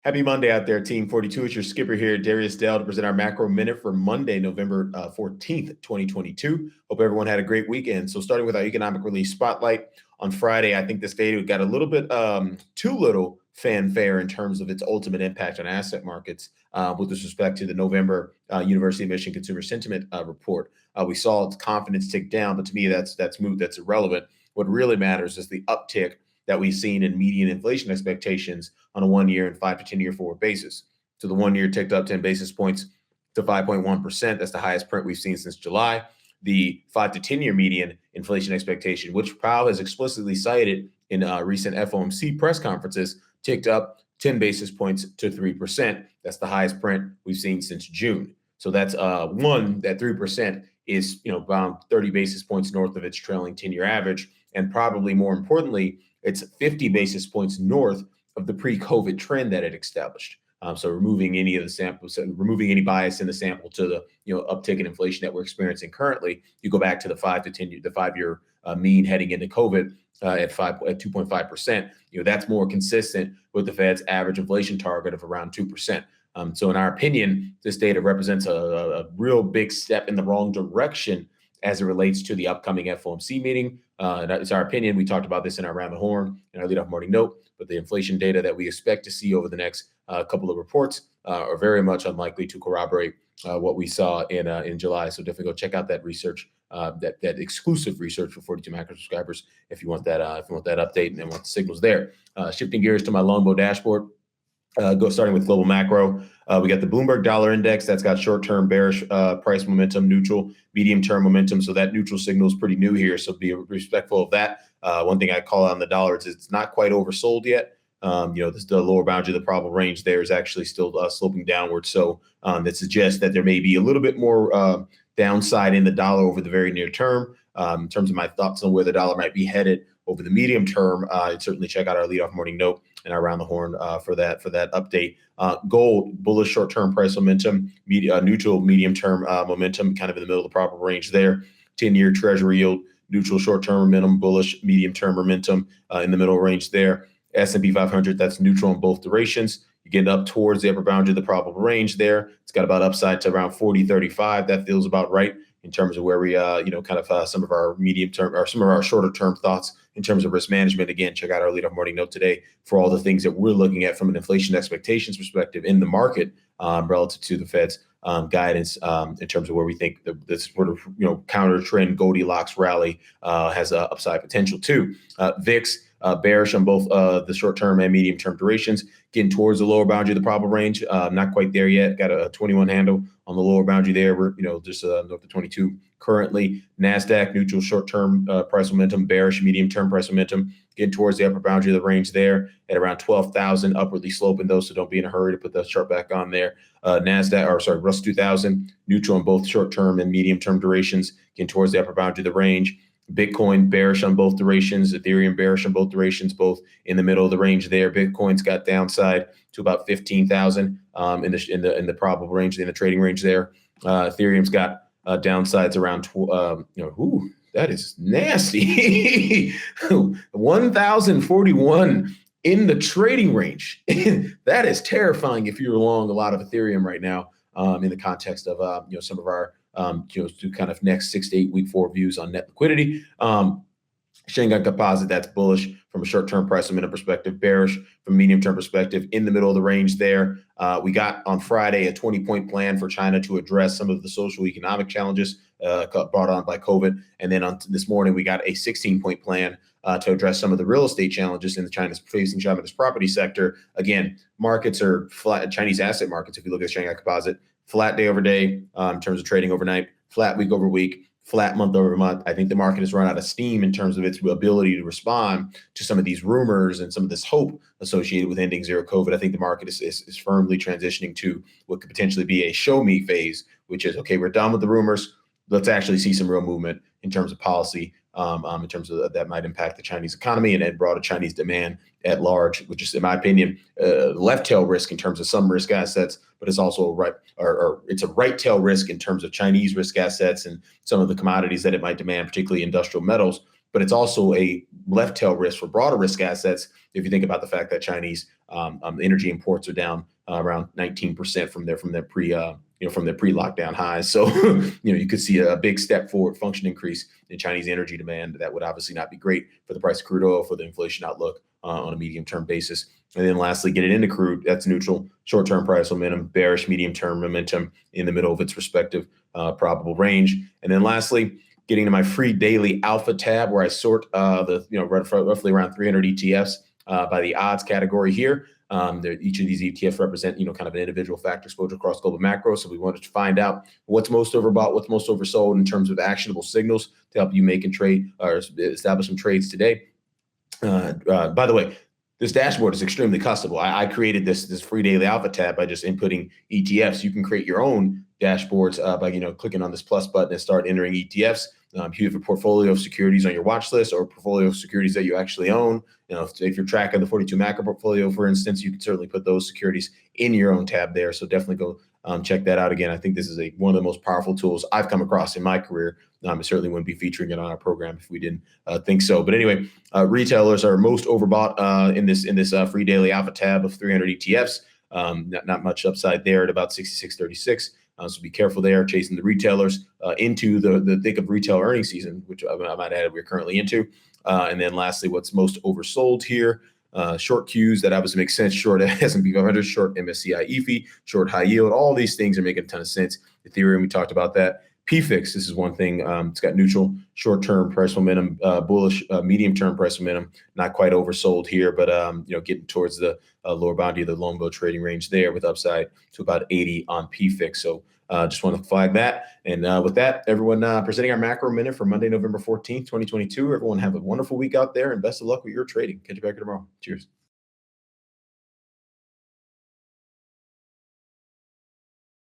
Happy Monday out there, Team 42. It's your skipper here, Darius Dale, to present our macro minute for Monday, November 14th, 2022. Hope everyone had a great weekend. So starting with our economic release spotlight on Friday, I think this data got a little bit too little fanfare in terms of its ultimate impact on asset markets with respect to the November University of Michigan Consumer Sentiment report. We saw its confidence tick down, but to me, that's moot, that's irrelevant. What really matters is the uptick that we've seen in median inflation expectations on a 1 year and 5 to 10 year forward basis. So the 1 year ticked up 10 basis points to 5.1%. That's the highest print we've seen since July. The 5 to 10 year median inflation expectation, which Powell has explicitly cited in recent FOMC press conferences, ticked up 10 basis points to 3%. That's the highest print we've seen since June. So that's that 3% is around 30 basis points north of its trailing 10-year average, and probably more importantly, it's 50 basis points north of the pre-COVID trend that it established. So removing any of the samples, removing any bias in the sample to the uptick in inflation that we're experiencing currently, you go back to the 5-year mean heading into COVID at 2.5%. That's more consistent with the Fed's average inflation target of around 2%. So in our opinion, this data represents a real big step in the wrong direction as it relates to the upcoming FOMC meeting. It's our opinion. We talked about this in our Around the Horn in our leadoff morning note, but the inflation data that we expect to see over the next couple of reports are very much unlikely to corroborate what we saw in July. So definitely go check out that research, that exclusive research for 42 Macro subscribers if you want that update and want the signals there. Shifting gears to my Longbow dashboard. Starting with global macro, we got the Bloomberg Dollar Index that's got short-term bearish price momentum, neutral, medium-term momentum. So that neutral signal is pretty new here. So be respectful of that. One thing I call out on the dollar is it's not quite oversold yet. This the lower boundary of the probable range there is actually still sloping downward. So that suggests that there may be a little bit more downside in the dollar over the very near term. In terms of my thoughts on where the dollar might be headed over the medium term, I'd certainly check out our leadoff morning note and Around the Horn for that update. Gold, bullish short-term price momentum, neutral medium-term momentum, kind of in the middle of the proper range there. 10-year Treasury yield, neutral short-term momentum, bullish medium-term momentum in the middle range there. S&P 500, that's neutral in both durations. You get up towards the upper boundary of the probable range there. It's got about upside to around 40.35. That feels about right in terms of where we, some of our medium term or some of our shorter term thoughts in terms of risk management. Again, check out our leadoff morning note today for all the things that we're looking at from an inflation expectations perspective in the market relative to the Fed's guidance in terms of where we think this sort of counter trend Goldilocks rally has upside potential too. VIX. Bearish on both the short-term and medium-term durations, getting towards the lower boundary of the probable range. Not quite there yet. Got a 21 handle on the lower boundary there. We're just north of 22 currently. NASDAQ neutral short-term price momentum, bearish medium-term price momentum, getting towards the upper boundary of the range there at around 12,000, upwardly sloping those. So don't be in a hurry to put the chart back on there. Russell 2000 neutral on both short-term and medium-term durations, getting towards the upper boundary of the range. Bitcoin bearish on both durations, Ethereum bearish on both durations, both in the middle of the range there. Bitcoin's got downside to about 15,000 in the probable range, in the trading range there. Ethereum's got downsides around that is nasty. 1,041 in the trading range. That is terrifying if you're long a lot of Ethereum right now in the context of some of our to kind of next 6 to 8 week forward views on net liquidity. Shanghai Composite, that's bullish from a short-term price momentum perspective, bearish from a medium-term perspective, in the middle of the range there. We got on Friday a 20-point plan for China to address some of the social economic challenges brought on by COVID. And then this morning, we got a 16-point plan to address some of the real estate challenges in China's property sector. Again, markets are flat, Chinese asset markets, if you look at Shanghai Composite, flat day over day in terms of trading overnight, flat week over week, flat month over month. I think the market has run out of steam in terms of its ability to respond to some of these rumors and some of this hope associated with ending zero COVID. I think the market is firmly transitioning to what could potentially be a show me phase, which is, okay, we're done with the rumors. Let's actually see some real movement in terms of policy, in terms of that might impact the Chinese economy and broader Chinese demand at large, which is, in my opinion, left tail risk in terms of some risk assets, but it's also it's a right tail risk in terms of Chinese risk assets and some of the commodities that it might demand, particularly industrial metals. but it's also a left tail risk for broader risk assets. If you think about the fact that Chinese energy imports are down around 19% from their pre-lockdown highs. So, you could see a big step forward function increase in Chinese energy demand. That would obviously not be great for the price of crude oil, for the inflation outlook on a medium-term basis. And then lastly, get it into crude. That's neutral. Short-term price momentum, bearish medium-term momentum in the middle of its respective probable range. And then lastly, getting to my free daily alpha tab where I sort roughly around 300 ETFs by the odds category here. Each of these ETFs represent, kind of an individual factor exposure across global macro. So we wanted to find out what's most overbought, what's most oversold in terms of actionable signals to help you make and trade or establish some trades today. By the way, this dashboard is extremely customizable. I created this free daily alpha tab by just inputting ETFs. You can create your own dashboards by clicking on this plus button and start entering ETFs. If you have a portfolio of securities on your watch list or a portfolio of securities that you actually own, if you're tracking the 42 macro portfolio, for instance, you can certainly put those securities in your own tab there. So definitely go check that out. Again, I think this is one of the most powerful tools I've come across in my career. I certainly wouldn't be featuring it on our program if we didn't think so. But anyway, retailers are most overbought in this free daily alpha tab of 300 ETFs. Not much upside there at about 66.36. So be careful there, chasing the retailers into the thick of retail earnings season, which I might add we're currently into. And then lastly, what's most oversold here? Short Qs, that obviously makes sense. Short S&P 500, short MSCI EFI, short high yield. All these things are making a ton of sense. Ethereum, we talked about that. PFIX, this is one thing. It's got neutral short-term price momentum, bullish medium-term price momentum. Not quite oversold here, but getting towards the lower boundary of the long bow trading range there with upside to about 80 on PFIX. So just want to flag that. And with that, everyone, presenting our macro minute for Monday, November 14th, 2022. Everyone have a wonderful week out there and best of luck with your trading. Catch you back here tomorrow. Cheers.